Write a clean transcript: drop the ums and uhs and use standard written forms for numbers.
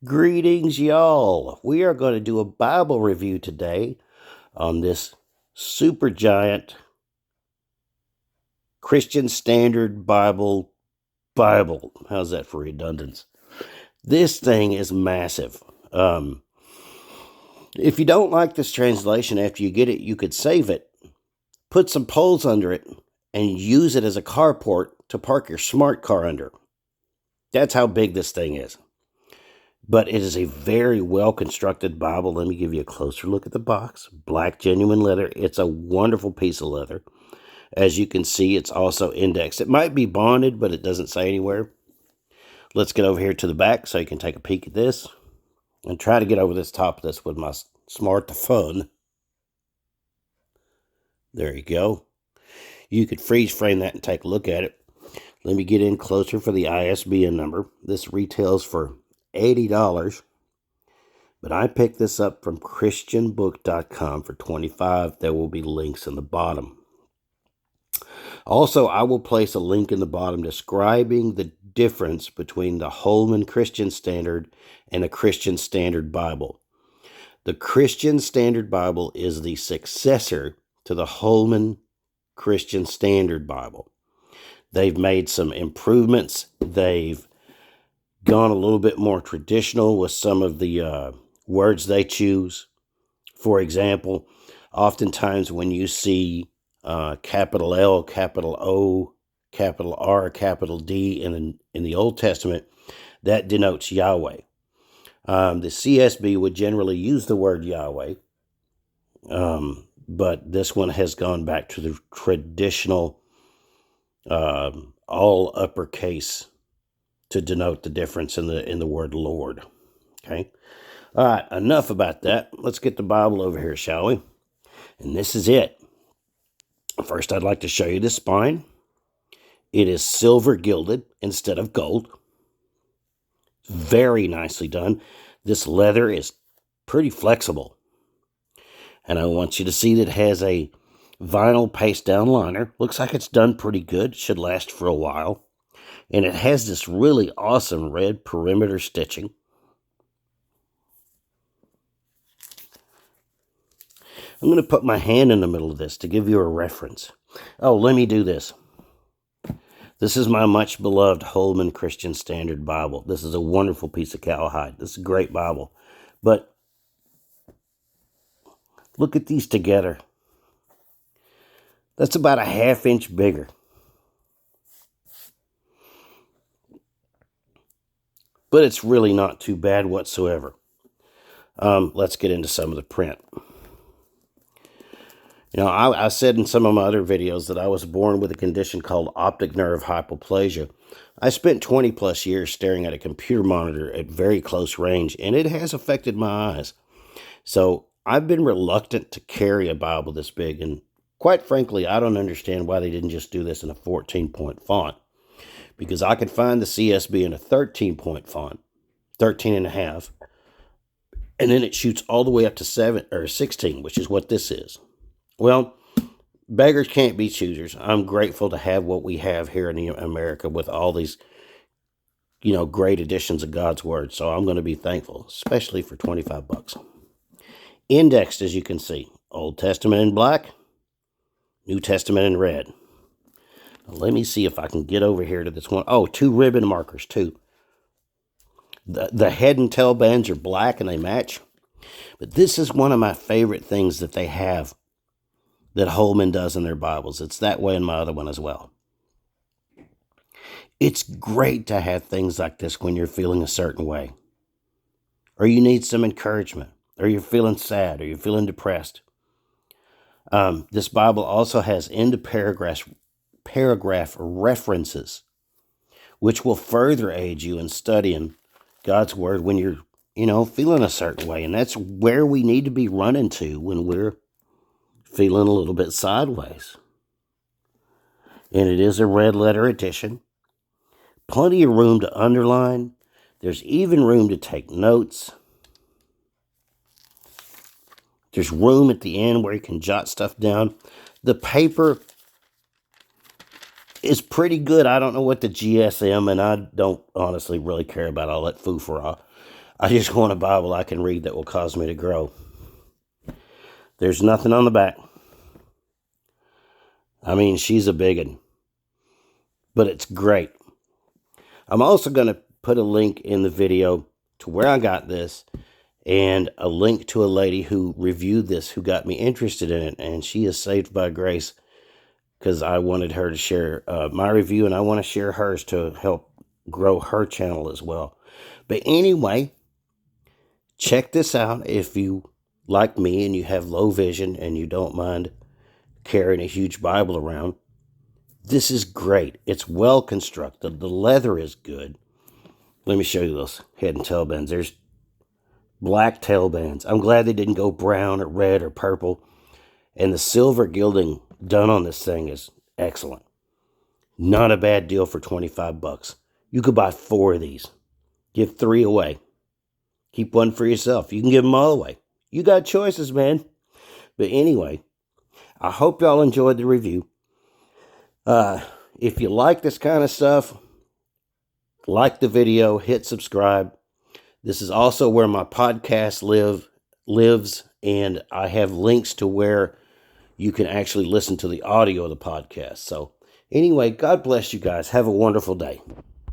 Greetings, y'all. We are going to do a Bible review today on this super giant Christian Standard Bible. How's that for redundance? This thing is massive. If you don't like this translation after you get it, you could save it, put some poles under it, and use it as a carport to park your smart car under. That's how big this thing is. But it is a very well-constructed Bible. Let me give you a closer look at the box. Black genuine leather. It's a wonderful piece of leather. As you can see, it's also indexed. It might be bonded, but it doesn't say anywhere. Let's get over here to the back so you can take a peek at this. And try to get over this top of this with my smartphone. There you go. You could freeze frame that and take a look at it. Let me get in closer for the ISBN number. This retails for $80, but I picked this up from christianbook.com for $25. There will be links in the bottom. Also, I will place a link in the bottom describing the difference between the Holman Christian Standard and a Christian Standard Bible. The Christian Standard Bible is the successor to the Holman Christian Standard Bible. They've made some improvements. They've gone a little bit more traditional with some of the words they choose. For example, oftentimes when you see capital L, capital O, capital R, capital D in the Old Testament, that denotes Yahweh. The CSB would generally use the word Yahweh, but this one has gone back to the traditional all uppercase to denote the difference in the word Lord. Okay. All right. Enough about that. Let's get the Bible over here, shall we? And this is it. First, I'd like to show you the spine. It is silver gilded instead of gold. Very nicely done. This leather is pretty flexible. And I want you to see that it has a vinyl paste down liner. Looks like it's done pretty good. Should last for a while. And it has this really awesome red perimeter stitching. I'm going to put my hand in the middle of this to give you a reference. Oh, let me do this. This is my much beloved Holman Christian Standard Bible. This is a wonderful piece of cowhide. This is a great Bible. But look at these together. That's about a ½ inch bigger. But it's really not too bad whatsoever. Let's get into some of the print. You know, I said in some of my other videos that I was born with a condition called optic nerve hypoplasia. I spent 20 plus years staring at a computer monitor at very close range, and it has affected my eyes. So I've been reluctant to carry a Bible this big, and quite frankly, I don't understand why they didn't just do this in a 14-point font. Because I could find the CSB in a 13-point font, 13 and a half, and then it shoots all the way up to 7 or 16, which is what this is. Well, beggars can't be choosers. I'm grateful to have what we have here in America with all these, great editions of God's Word. So I'm going to be thankful, especially for $25. Indexed, as you can see, Old Testament in black, New Testament in red. Let me see if I can get over here to this one. Oh, 2 ribbon markers, too. The head and tail bands are black and they match. But this is one of my favorite things that they have that Holman does in their Bibles. It's that way in my other one as well. It's great to have things like this when you're feeling a certain way. Or you need some encouragement. Or you're feeling sad. Or you're feeling depressed. This Bible also has end paragraph references, which will further aid you in studying God's Word when you're, feeling a certain way. And that's where we need to be running to when we're feeling a little bit sideways. And it is a red letter edition. Plenty of room to underline. There's even room to take notes. There's room at the end where you can jot stuff down. The paper is pretty good. I don't know what the GSM, and I don't honestly really care about all that foo-for-all. I just want a Bible I can read that will cause me to grow. There's nothing on the back. I mean, she's a big one, but it's great. I'm also going to put a link in the video to where I got this and a link to a lady who reviewed this, who got me interested in it, and she is saved by grace because I wanted her to share my review, and I want to share hers to help grow her channel as well. But anyway, check this out if you, like me, and you have low vision and you don't mind carrying a huge Bible around. This is great. It's well constructed. The leather is good. Let me show you those head and tail bands. There's black tail bands. I'm glad they didn't go brown or red or purple. And the silver gilding done on this thing is excellent. Not a bad deal for 25 bucks. You could buy 4 of these. Give 3 away. Keep 1 for yourself. You can give them all away. You got choices, man. But anyway, I hope y'all enjoyed the review. If you like this kind of stuff, like the video, hit subscribe. This is also where my podcast lives, and I have links to where you can actually listen to the audio of the podcast. So anyway, God bless you guys. Have a wonderful day.